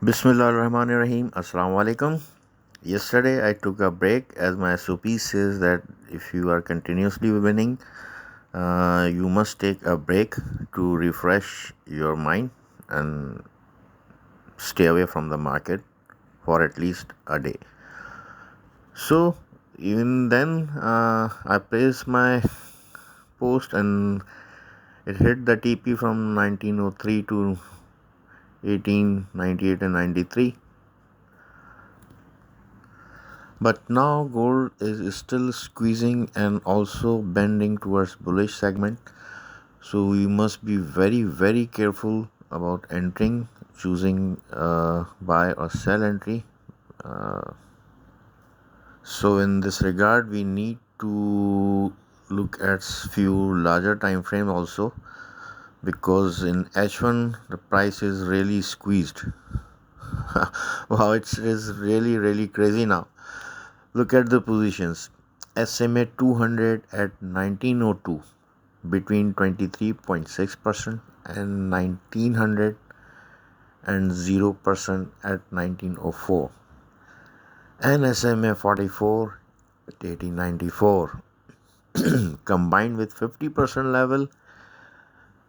Bismillahirrahmanirrahim. Assalamu alaikum. Yesterday I took a break as my SOP says that if you are continuously winning, you must take a break to refresh your mind and stay away from the market for at least a day. So even then, I placed my post and it hit the TP from 1903 to 1898 and 93. But now gold is still squeezing and also bending towards bullish segment. So we must be very careful about entering, choosing buy or sell entry. So in this regard, we need to look at few larger time frame also, because in H1 the price is really squeezed. Wow, it is really crazy now. Look at the positions. SMA 200 at 1902 between 23.6% and 1900 and 0% at 1904, and SMA 44 at 1894 combined with 50% level,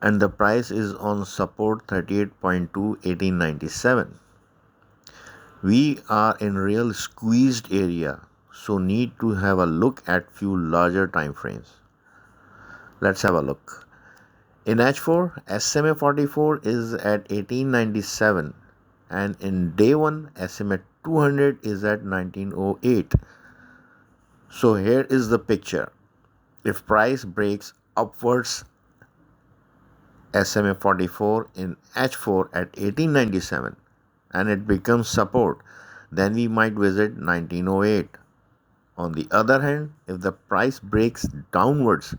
and the price is on support 38.2 1897. We are in real squeezed area, so need to have a look at few larger time frames. Let's have a look. In H4, SMA 44 is at 1897, and in day 1, SMA 200 is at 1908. So here is the picture. If price breaks upwards SMA 44 in H4 at 1897 and it becomes support, then we might visit 1908. On the other hand, if the price breaks downwards,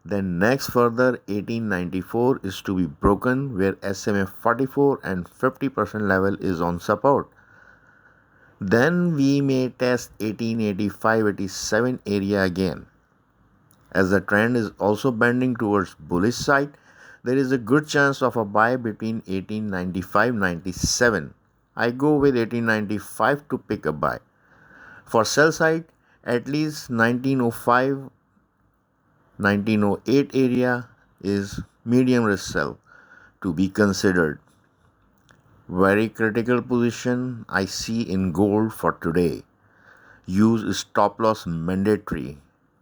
then next further 1894 is to be broken, where SMA 44 and 50% level is on support. Then we may test 1885-87 area again. As the trend is also bending towards bullish side, there is a good chance of a buy between 1895-97. I go with 1895 to pick a buy. For sell side, at least 1905 1908 area is medium risk sell to be considered. Very critical position I see in gold for today. Use stop loss mandatory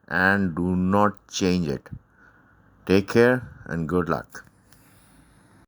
and do not change it. Take care and good luck.